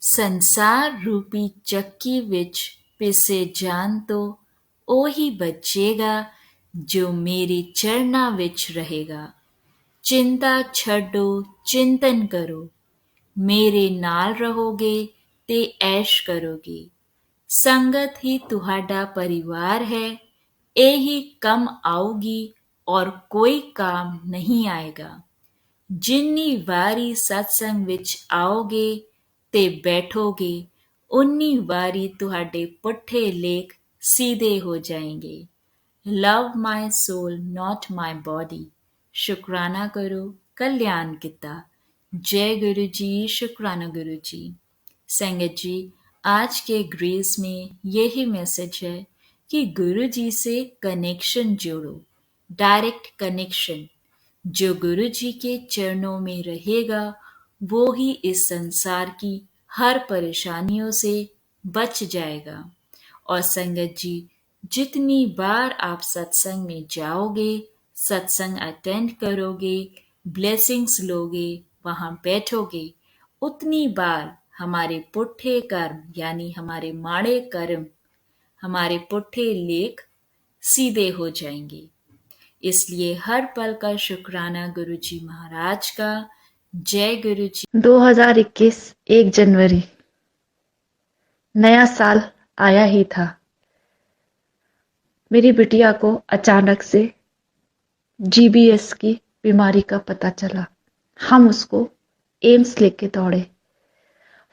ਸੰਸਾਰ ਰੂਪੀ ਚੱਕੀ ਵਿੱਚ ਪਿਸੇ ਜਾਣ ਤੋਂ ਉਹੀ ਬਚੇਗਾ ਜੋ ਮੇਰੇ ਚਰਨਾਂ ਵਿੱਚ ਰਹੇਗਾ। ਚਿੰਤਾ ਛੱਡੋ, ਚਿੰਤਨ ਕਰੋ, ਮੇਰੇ ਨਾਲ ਰਹੋਗੇ ਤੇ ਐਸ਼ ਕਰੋਗੇ। ਸੰਗਤ ਹੀ ਤੁਹਾਡਾ ਪਰਿਵਾਰ ਹੈ, ਇਹੀ ਕੰਮ ਆਊਗੀ ਔਰ ਕੋਈ ਕੰਮ ਨਹੀਂ ਆਏਗਾ। ਜਿੰਨੀ ਵਾਰੀ ਸਤਸੰਗ ਵਿੱਚ ਆਓਗੇ ਤੇ ਬੈਠੋਗੇ, ਉਨੀ ਵਾਰੀ ਤੁਹਾਡੇ ਪੁੱਠੇ ਲੇਖ सीधे हो जाएंगे। Love my soul not my body. शुक्राना करो, कल्याण किता। जय गुरु जी, शुक्राना गुरु जी। संगत जी, आज के ग्रेस में यही मैसेज है कि गुरु जी से कनेक्शन जोड़ो, डायरेक्ट कनेक्शन। जो गुरु जी के चरणों में रहेगा वो ही इस संसार की हर परेशानियों से बच जाएगा। और संगत जी, जितनी बार आप सत्संग में जाओगे, सत्संग अटेंड करोगे, ब्लेसिंग्स लोगे, वहां बैठोगे, उतनी बार हमारे पुट्ठे कर्म यानी हमारे माड़े कर्म, हमारे पुट्ठे लेख सीधे हो जाएंगे। इसलिए हर पल का शुक्राना गुरु जी महाराज का। जय गुरु जी। 2021 1 जनवरी नया साल आया ही था। मेरी बिटिया को अचानक से जीबीएस की बीमारी का पता चला। हम उसको एम्स लेके दौड़े।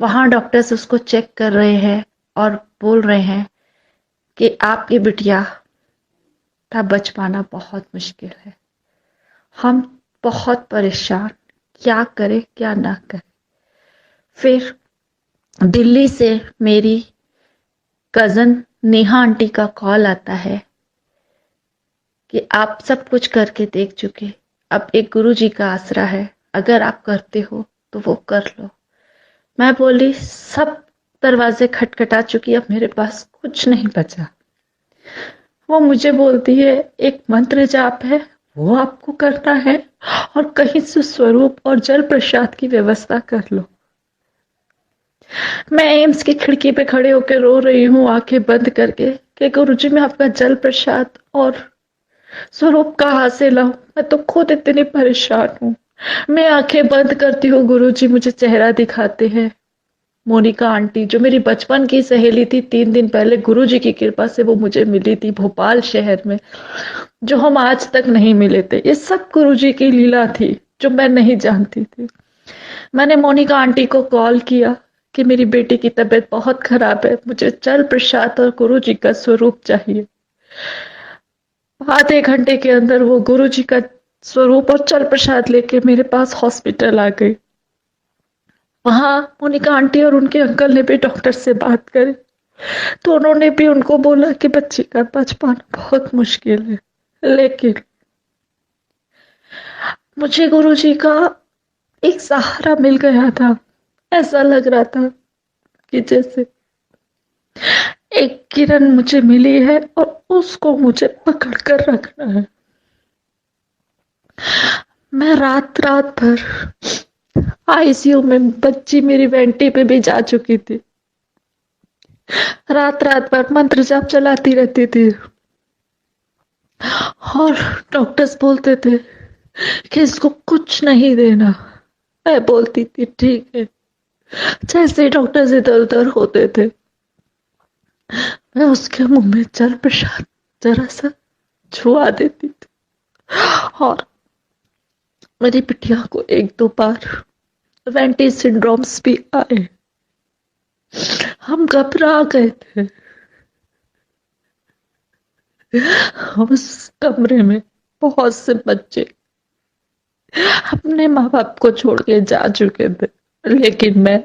वहां डॉक्टर्स उसको चेक कर रहे हैं और बोल रहे हैं कि आपकी बिटिया का बच पाना बहुत मुश्किल है। हम बहुत परेशान, क्या करें क्या ना करें। फिर दिल्ली से मेरी कजन नेहा आंटी का कॉल आता है कि आप सब कुछ करके देख चुके, अब एक गुरु जी का आसरा है, अगर आप करते हो तो वो कर लो। मैं बोली सब दरवाजे खटखटा चुकी, अब मेरे पास कुछ नहीं बचा। वो मुझे बोलती है एक मंत्र जाप है, वो आपको करना है और कहीं से स्वरूप और जल प्रसाद की व्यवस्था कर लो। मैं एम्स की खिड़की पे खड़े होकर रो रही हूँ, आंखें बंद करके कि गुरुजी मैं आपका जल प्रसाद और स्वरूप कहाँ से लाऊं, मैं तो खुद इतनी परेशान हूँ। मैं आंखें बंद करती हूँ, गुरुजी मुझे चेहरा दिखाते हैं। मोनिका आंटी जो मेरी बचपन की सहेली थी, 3 दिन पहले गुरुजी की कृपा से वो मुझे मिली थी भोपाल शहर में, जो हम आज तक नहीं मिले थे। ये सब गुरुजी की लीला थी जो मैं नहीं जानती थी। मैंने मोनिका आंटी को कॉल किया कि मेरी बेटी की तबीयत बहुत खराब है, मुझे जल प्रसाद और गुरु जी का स्वरूप चाहिए। आधे घंटे के अंदर वो गुरु जी का स्वरूप और जल प्रसाद लेके मेरे पास हॉस्पिटल आ गई। वहां मोनिका आंटी और उनके अंकल ने भी डॉक्टर से बात करी, तो उन्होंने भी उनको बोला कि बच्ची का बच पाना बहुत मुश्किल है। लेकिन मुझे गुरु जी का एक सहारा मिल गया था। ऐसा लग रहा था कि जैसे एक किरण मुझे मिली है और उसको मुझे पकड़ कर रखना है। मैं रात रात भर आईसीयू में, बच्ची मेरी वेंटी पे भी जा चुकी थी, रात रात भर मंत्र जाप चलाती रहती थी और डॉक्टर्स बोलते थे कि इसको कुछ नहीं देना। मैं बोलती थी ठीक है। जैसे डॉक्टर्स इधर उधर होते थे, मैं उसके मुंह में जल प्रसाद जरा सा छुआ देती थी और मेरी बिटिया को 1-2 बार वेंटी सिंड्रोम्स भी आए। हम घबरा गए थे। उस कमरे में बहुत से बच्चे अपने माँ बाप को छोड़ के जा चुके थे, लेकिन मैं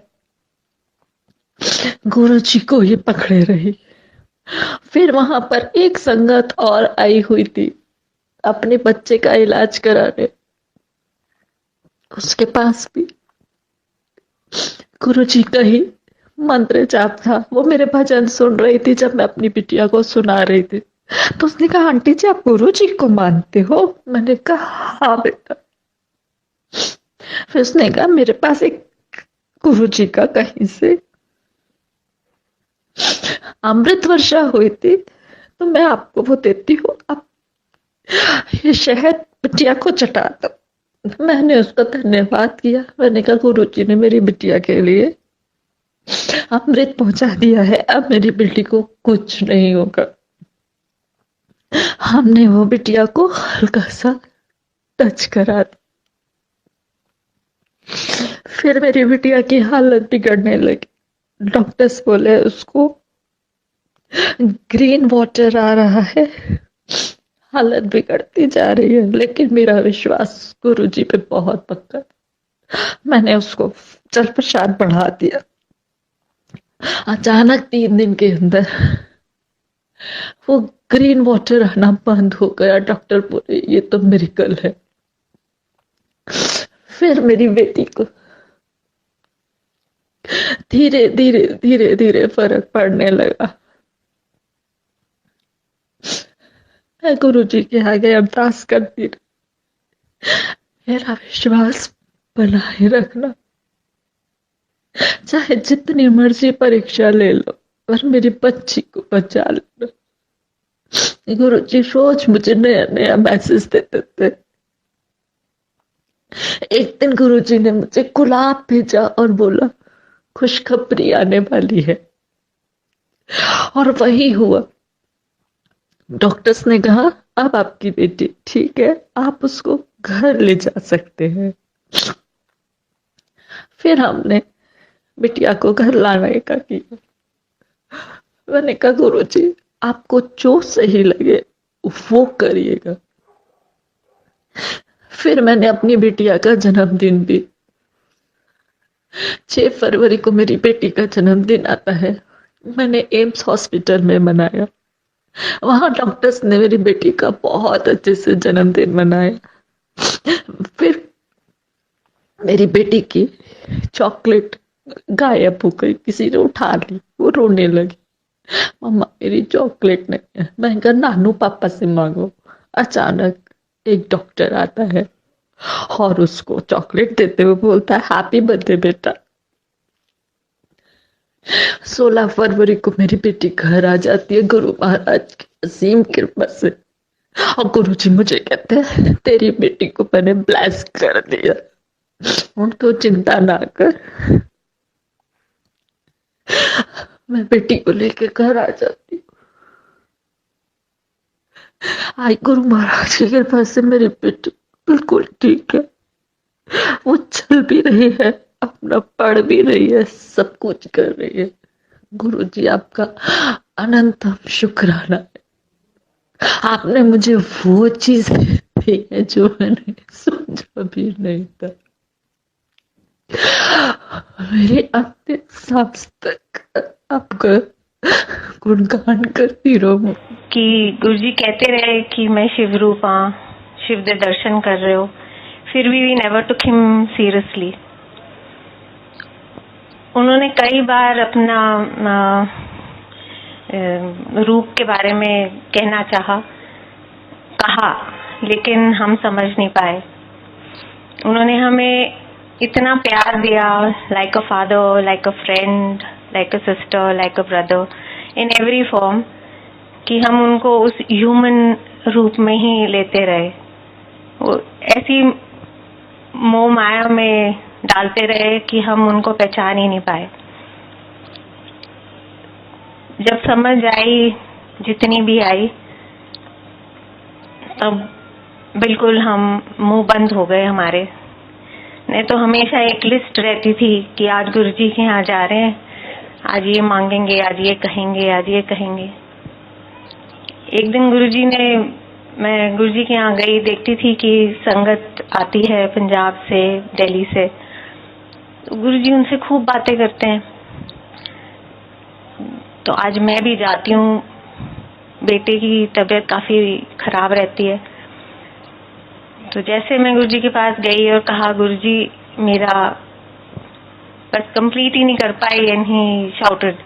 गुरु जी को ये पकड़े रही। फिर वहां पर एक संगत और आई हुई थी अपने बच्चे का इलाज कराने। उसके पास भी गुरु जी का ही मंत्र जाप था। वो मेरे भजन सुन रही थी जब मैं अपनी बिटिया को सुना रही थी। तो उसने कहा आंटी जी आप गुरु जी को मानते हो? मैंने कहा हाँ बेटा। फिर उसने कहा मेरे पास एक गुरु जी का कहीं से अमृत वर्षा हुई थी तो मैं आपको वो देती हूँ, आप ये शहद बिटिया को चटा दो। मैंने उसका धन्यवाद किया। मैंने कहा गुरु जी ने मेरी बिटिया के लिए अमृत पहुंचा दिया है, अब मेरी बेटी को कुछ नहीं होगा। हमने वो बिटिया को हल्का सा टच करा दी। फिर मेरी बिटिया की हालत बिगड़ने लगी। डॉक्टर्स बोले उसको ग्रीन वाटर आ रहा है, हालत बिगड़ती जा रही है। लेकिन मेरा विश्वास गुरु जी पे बहुत पक्का। मैंने उसको जल प्रसाद बढ़ा दिया। अचानक 3 दिन के अंदर वो ग्रीन वाटर आना बंद हो गया। डॉक्टर बोले ये तो मिरेकल है। फिर मेरी बेटी को धीरे धीरे धीरे धीरे फर्क पड़ने लगा। मैं गुरु जी के आगे अरदास करती रही, मेरा विश्वास बनाए रखना, चाहे जितनी मर्जी परीक्षा ले लो, पर मेरी बच्ची को बचा लेना। गुरु जी रोज मुझे नया नया मैसेज देते थे। एक दिन गुरु जी ने मुझे गुलाब भेजा और बोला खुशखबरी आने वाली है। और वही हुआ। डॉक्टर्स ने कहा अब आपकी बेटी ठीक है, आप उसको घर ले जा सकते हैं। फिर हमने बिटिया को घर लाने का किया। मैंने कहा गुरु जी आपको जो सही लगे वो करिएगा। फिर मैंने अपनी बिटिया का जन्मदिन भी 6 फरवरी को मेरी बेटी का जन्मदिन आता है, मैंने एम्स हॉस्पिटल में मनाया। वहां डॉक्टर्स ने मेरी बेटी का बहुत अच्छे से जन्मदिन मनाया। फिर मेरी बेटी की चॉकलेट गायब हो गई, किसी ने उठा ली, वो रोने लगी, मम्मा मेरी चॉकलेट नहीं है। मैं कहा नानू पापा से मांगो। अचानक एक डॉक्टर आता है और उसको चॉकलेट देते हुए बोलता है हैप्पी बर्थडे बेटा। 16 फरवरी को मेरी बेटी घर आ जाती है गुरु महाराज की असीम कृपा से। और गुरु जी मुझे कहते हैं तेरी बेटी को मैंने ब्लेस कर दिया, उनको चिंता ना कर। मैं बेटी को लेके घर आ जाती हूँ। आई गुरु महाराज की कृपा से मेरी बेटी बिल्कुल ठीक है, वो चल भी रही है, अपना पढ़ भी रही है, सब कुछ कर रही है। गुरु जी आपका अनंतम शुक्राना है। आपने मुझे वो चीज दी है जो मैंने सोचा भी नहीं था। मेरे अंतिम सांस तक आपका गुणगान करती रहूं। कि गुरुजी कहते रहे कि मैं शिव रूप हाँ, शिव दे दर्शन कर रहे हो, फिर भी we never took him seriously. उन्होंने कई बार अपना रूप के बारे में कहना कहा, लेकिन हम समझ नहीं पाए। उन्होंने हमें इतना प्यार दिया, like a father, like a friend, like a sister, like a brother, in every form, कि हम उनको उस ह्यूमन रूप में ही लेते रहे। वो ऐसी मोह माया में डालते रहे कि हम उनको पहचान ही नहीं पाए। जब समझ आई, जितनी भी आई, तब बिल्कुल हम मुंह बंद हो गए हमारे। नहीं तो हमेशा एक लिस्ट रहती थी कि आज गुरुजी के यहाँ जा रहे हैं, आज ये मांगेंगे, आज ये कहेंगे, आज ये कहेंगे। एक दिन गुरुजी ने, मैं गुरुजी के यहाँ गई, देखती थी कि संगत आती है पंजाब से, दिल्ली से। तो गुरुजी उनसे खूब बातें करते हैं। तो आज मैं भी जाती हूँ, बेटे की तबीयत काफी खराब रहती है। तो जैसे मैं गुरुजी के पास गई और कहा गुरुजी मेरा बस कंप्लीट ही नहीं कर पाई, and he shouted,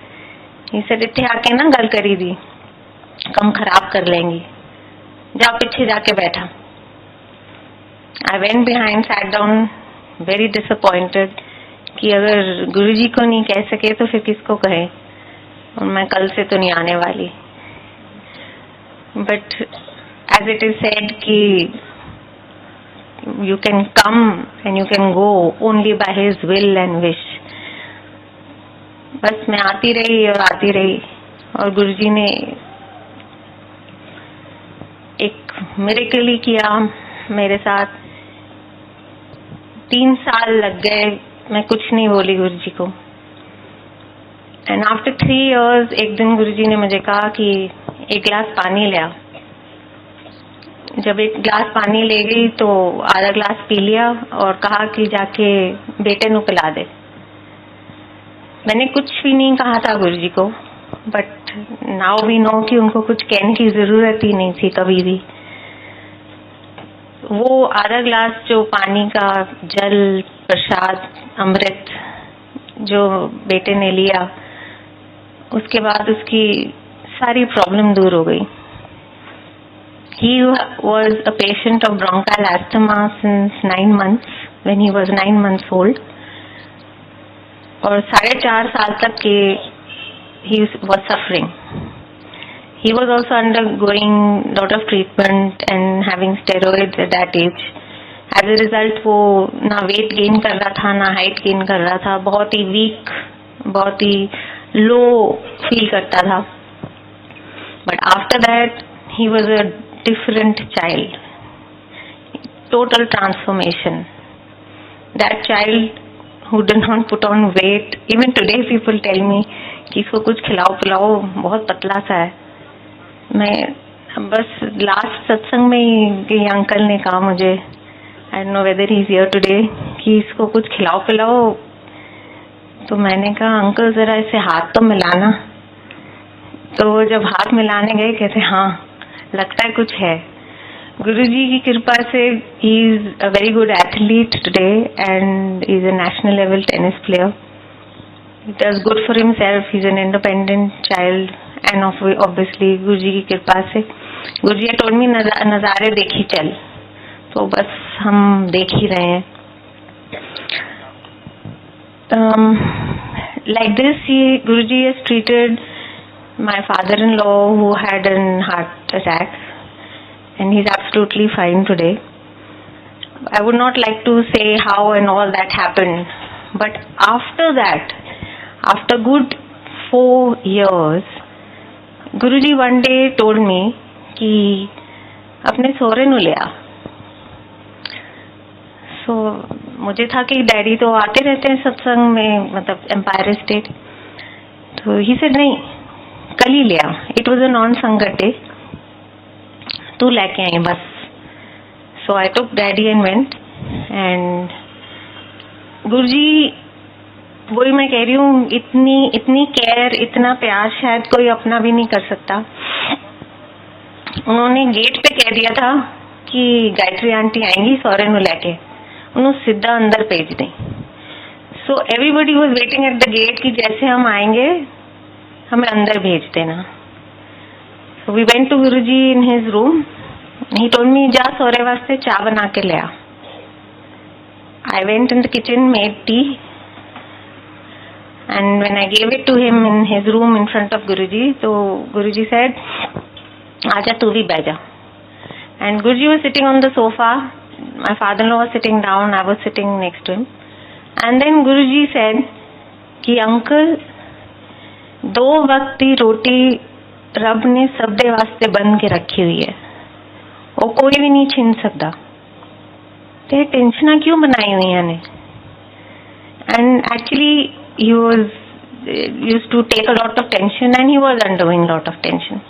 he said इत्थे आके ना गल करी दी, कम खराब कर लेंगी, जा पीछे जाके बैठा। I went behind, sat down, very disappointed कि अगर गुरुजी को नहीं कह सके तो फिर किसको कहे। और मैं कल से तो नहीं आने वाली. But as it is said कि you can come and you can go only by his will and wish. बस मैं आती रही और गुरुजी ने एक मिरेकल ही किया मेरे साथ. 3 साल लग गए, मैं कुछ नहीं बोली गुरुजी को. एंड आफ्टर 3 years एक दिन गुरुजी ने मुझे कहा कि एक गिलास पानी ले आ. जब एक गिलास पानी ले गई तो आधा गिलास पी लिया और कहा कि जाके बेटे नु पिला दे. मैंने कुछ भी नहीं कहा था गुरुजी को, बट नाउ वी नो कि उनको कुछ कहने की जरूरत ही नहीं थी कभी भी. वो आधा गिलास जो पानी का जल प्रसाद अमृत जो बेटे ने लिया, उसके बाद उसकी सारी प्रॉब्लम दूर हो गई. He was a patient of bronchial asthma since 9 months, when he was 9 months old. और 4.5 साल तक के he was suffering. He was also undergoing lot of treatment and having steroids at that age. As a result, वो ना weight gain कर रहा था, ना height gain कर रहा था. बहुत ही weak, बहुत ही low feel करता था. But after that, he was a different child. Total transformation. That child who did not put on weight. Even today people tell me कि इसको कुछ खिलाओ पिलाओ, बहुत पतला सा है. मैं बस लास्ट सत्संग में ही ये अंकल ने कहा मुझे, I don't know whether he is here today, कि इसको कुछ खिलाओ पिलाओ. तो मैंने कहा अंकल जरा इसे हाथ तो मिलाना. तो वो जब हाथ मिलाने गए कहते हाँ लगता है कुछ है. गुरुजी की कृपा से he is a very good athlete today and he is a national level tennis player. He does good for himself. He is an independent child and obviously गुरुजी की कृपा से. गुरुजी ने told me नज़ारे देखी चल, तो बस हम देख ही रहे हैं. Like this, Guruji has treated my father-in-law who had a heart attack, and he's absolutely fine today. I would not like to say how and all that happened, but after that, after good 4 years, Guruji one day told me कि अपने सोरे नु ले आ. So मुझे था कि daddy तो आते रहते हैं सत्संग में, मतलब एम्पायर स्टेट. तो ही said नहीं, कल ही ले आ. इट वॉज अ नॉन संगत डे, तू लेके आई बस. सो आई टुक डैडी एंड वेंट. एंड गुरुजी, वही मैं कह रही हूँ, इतनी केयर, इतना प्यार शायद कोई अपना भी नहीं कर सकता. उन्होंने गेट पे कह दिया था कि गायत्री आंटी आएंगी सौरे नु लेके, उन्होंने सीधा अंदर भेज दी. So everybody was waiting at the gate कि जैसे हम आएंगे हमें अंदर भेज देना. So we went to Guruji in his room. He told me जा सौरे वास्ते चाय बना के ले आ. I went in the kitchen, made tea, and when I gave it to him in his room in front of Guruji, so Guruji said, "Aja tu bhi baja." And Guruji was sitting on the sofa. My father-in-law was sitting down. I was sitting next to him. And then Guruji said, "कि uncle, 2 वक्त की रोटी रब ने सब दे वास्ते बन के रखी हुई है, वो कोई भी नहीं छीन सकता. ते टेंशन क्यों बनाई हुई है ने?" And actually he was used to take a lot of tension and he was undergoing lot of tension.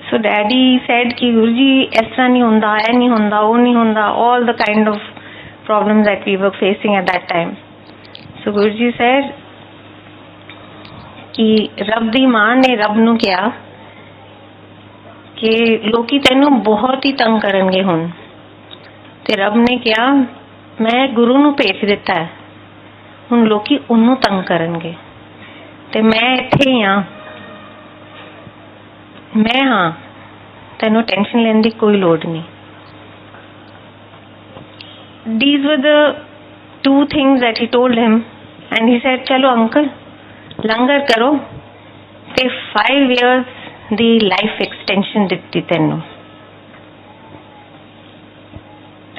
So daddy said कि गुरुजी ऐसा नहीं होता, ऐ नहीं होता, वो नहीं होता, all the kind of problems that we were facing at that time. So Guruji said कि रब दी मां ने रब नू कहा कि लोकी तेनू बहुत ही तंग करनगे हुण. ते रब ने कहा मैं गुरु नू भेज दिता है, हुण लोकी उन्नू तंग करनगे, ते मैं इत्थे ही हां, मैं हाँ, तेनू टेंशन लेने की कोई लोड़ नहीं. These were the 2 things that he told him, and he said, चलो अंकल लंगर करो ते 5 years दी लाइफ एक्सटेंशन दिती तेनू।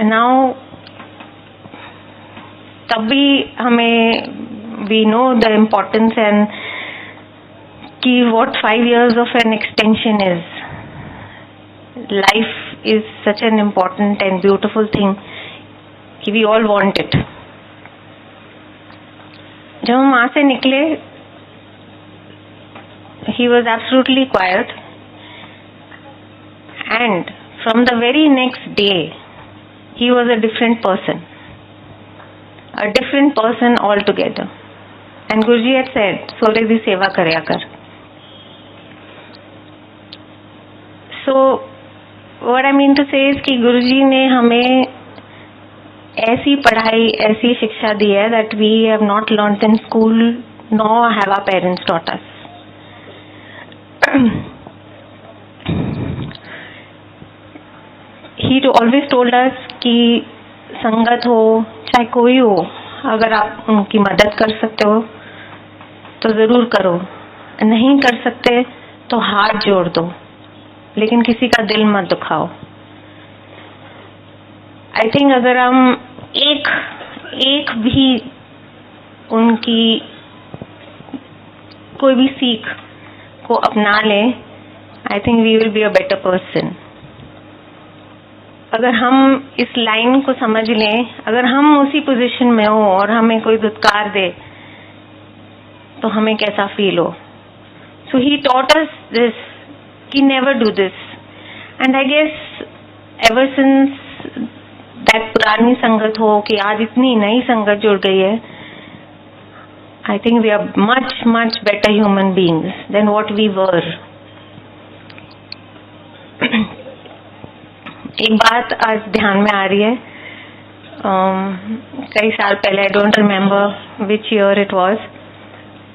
नाउ तभी हमें we know the importance and कि what 5 years of an extension is. Life is such an important and beautiful thing कि we all want it. जब हम वहाँ से निकले, he was absolutely quiet, and from the very next day, he was a different person altogether. And Guruji had said, "सोरे दी सेवा करया कर." So, what I mean to say is कि गुरुजी ने हमें ऐसी पढ़ाई, ऐसी शिक्षा दी है that we have not learnt in school, nor have our parents taught us. He always told us कि संगत हो चाहे कोई हो, अगर आप उनकी मदद कर सकते हो तो ज़रूर करो, नहीं कर सकते तो हाथ जोड़ दो, लेकिन किसी का दिल मत दुखाओ। आई थिंक अगर हम एक भी उनकी कोई भी सीख को अपना लें, I think we will be a better person. अगर हम इस लाइन को समझ लें, अगर हम उसी पोजीशन में हो और हमें कोई धुतकार दे तो हमें कैसा फील हो। सो ही टॉट अस दिस कि never do this, and I guess ever since that पुरानी संगत हो कि आज इतनी नई संगत जुड़ गई है, I think we are much better human beings than what we were. एक बात आज ध्यान में आ रही है, कई साल पहले, I don't remember which year it was,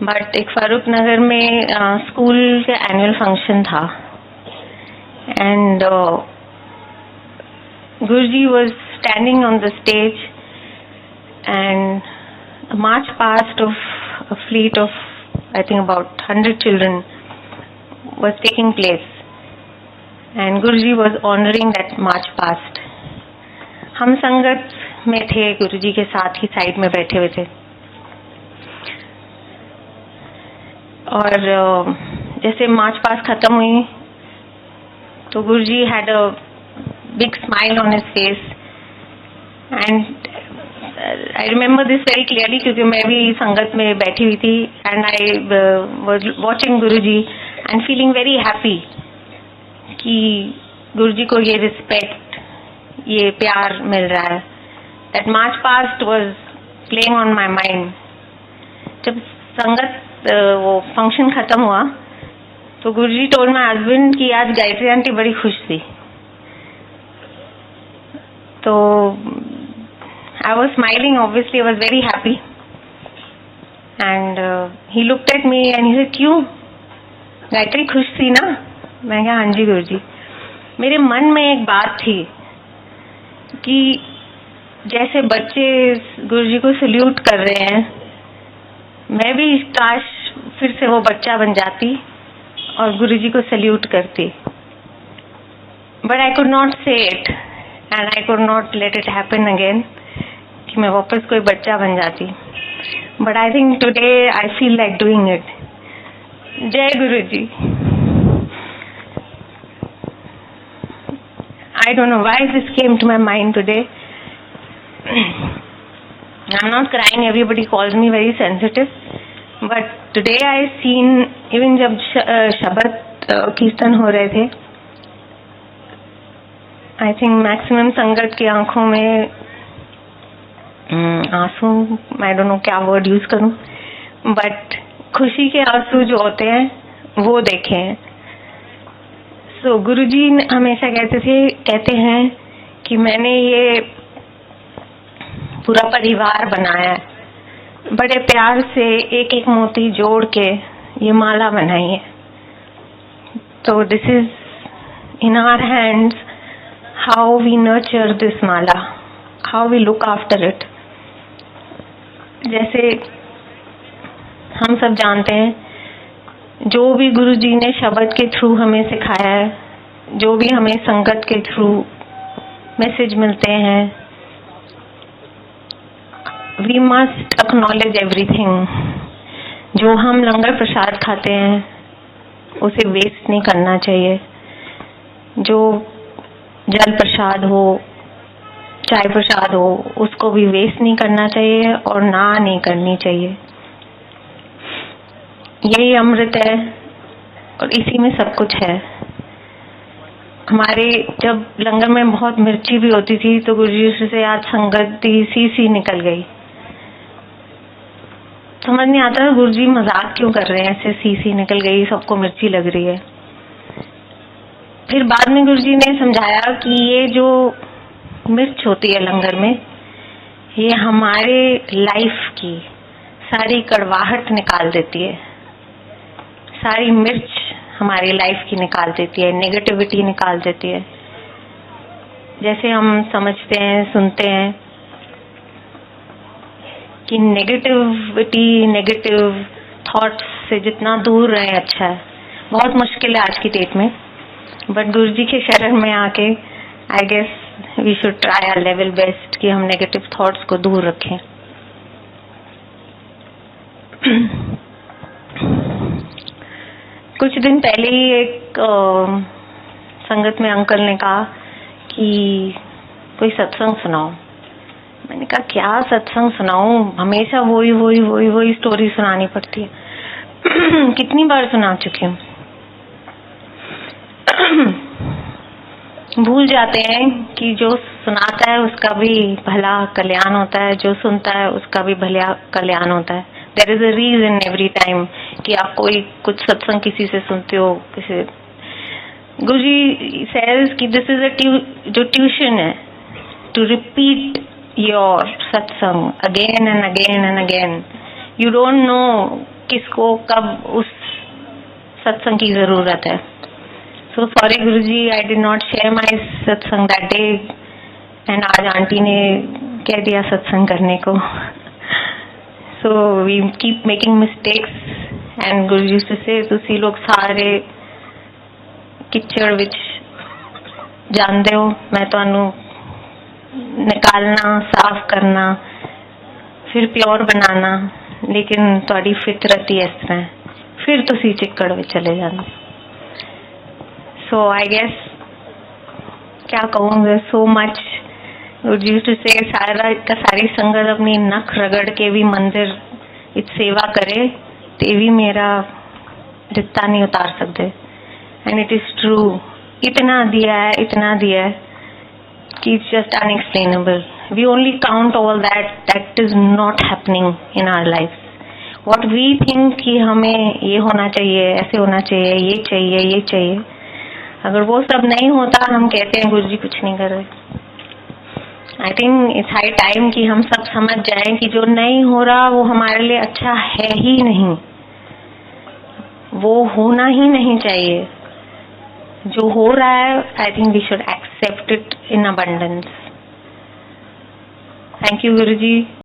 but एक फारूक नगर में स्कूल के एनुअल फंक्शन था, and Guruji was standing on the stage and march past of a fleet of I think about 100 children was taking place, and Guruji was honouring that march past. हम संगत में थे, गुरुजी के साथ ही side में बैठे हुए थे, और जैसे मार्च पास्ट खत्म हुई तो Guruji had a big smile on his face, and I remember this very clearly क्योंकि मैं भी संगत में बैठी हुई थी, and I was watching Guruji and feeling very happy कि गुरुजी को ये रिस्पेक्ट, ये प्यार मिल रहा है। That march past was playing on my mind. जब संगत वो फंक्शन खत्म हुआ तो गुरुजी टोल्ड माय हस्बैंड कि आज गायत्री आंटी बड़ी खुश थी। तो I was smiling, obviously I was very happy, and he looked at me and he said, क्यों गायत्री खुश थी ना? मैं कहा हाँ जी गुरुजी। मेरे मन में एक बात थी कि जैसे बच्चे गुरुजी को सल्यूट कर रहे हैं, मैं भी काश फिर से वो बच्चा बन जाती और गुरुजी को सल्यूट करती, बट आई कुड नॉट से it and I could not let it happen again कि मैं वापस कोई बच्चा बन जाती, but I think today I feel like doing it. जय गुरुजी। I don't know why this came to my mind today. I'm not crying, everybody calls me very sensitive, but today I seen, even जब शबद कीर्तन हो रहे थे, I think maximum संगत की आंखों में आंसू, I don't know क्या word use करूं, but खुशी के आंसू जो होते हैं वो देखे हैं। सो गुरुजी हमेशा कहते हैं कि मैंने ये पूरा परिवार बनाया है, बड़े प्यार से एक एक मोती जोड़ के ये माला बनाई है। तो this is in our hands how we nurture this mala, how we look after it. जैसे हम हम सब जानते हैं, जो भी गुरु जी ने शब्द के थ्रू हमें सिखाया है, जो भी हमें संगत के थ्रू मैसेज मिलते हैं, वी मस्ट एक्नॉलेज एवरीथिंग। जो हम लंगर प्रसाद खाते हैं उसे वेस्ट नहीं करना चाहिए। जो जल प्रसाद हो, चाय प्रसाद हो, उसको भी वेस्ट नहीं करना चाहिए और ना नहीं करनी चाहिए। यही अमृत है और इसी में सब कुछ है। हमारे जब लंगर में बहुत मिर्ची भी होती थी तो गुरुजी से आज संगत सी निकल गई। समझ नहीं आता गुरुजी मजाक क्यों कर रहे हैं, ऐसे सी निकल गई, सबको मिर्ची लग रही है। फिर बाद में गुरुजी ने समझाया कि ये जो मिर्च होती है लंगर में, ये हमारे लाइफ की सारी कड़वाहट निकाल देती है, सारी मिर्च हमारी लाइफ की निकाल देती है, नेगेटिविटी निकाल देती है। जैसे हम समझते हैं, सुनते हैं कि नेगेटिव थॉट्स से जितना दूर रहे अच्छा है। बहुत मुश्किल है आज की डेट में, बट गुरुजी के शरण में आके I guess we should try our level best कि हम नेगेटिव थॉट्स को दूर रखें। कुछ दिन पहले ही एक संगत में अंकल ने कहा कि कोई सत्संग सुनाओ। मैंने कहा क्या सत्संग सुनाऊं, हमेशा वही स्टोरी सुनानी पड़ती है। कितनी बार सुना चुकी हूँ। भूल जाते हैं कि जो सुनाता है उसका भी भला कल्याण होता है, जो सुनता है उसका भी भला कल्याण होता है। There is a reason every time कि आप कोई कुछ सत्संग किसी से सुनते हो, किसी गुरुजी सेज कि दिस इज जो ट्यूशन है to repeat your satsang again and again and again. You don't know किसको कब उस सत्संग की जरूरत है। So sorry Guruji, I did not share my satsang that day and आज आंटी ने कह दिया सत्संग करने को। So we keep making mistakes and Guruji से तुसी लोग सारे किचड़ विच जानते हो, मैं तुहानू निकालना, साफ करना, फिर प्योर बनाना, लेकिन तुहाडी फितरत ही इस तरह है, फिर तुसी चिक्कड़ विच चले जाते। सो आई गेस क्या कहूँगा, सो मच गुरुजी टू से सारी संगत अपनी नख रगड़ के भी मंदिर इस सेवा करे ते भी मेरा रिश्ता नहीं उतार सकते। एंड इट इज ट्रू, इतना दिया है कि it's just unexplainable. We only count all that is not happening in our life. What we think कि हमें ये होना चाहिए, ऐसे होना चाहिए, ये चाहिए, अगर वो सब नहीं होता हम कहते हैं गुरुजी कुछ नहीं कर रहे। I think it's high time कि हम सब समझ जाएं कि जो नहीं हो रहा वो हमारे लिए अच्छा है ही नहीं, वो होना ही नहीं चाहिए। जो हो रहा है I think we should accept it in abundance. Thank you Guruji.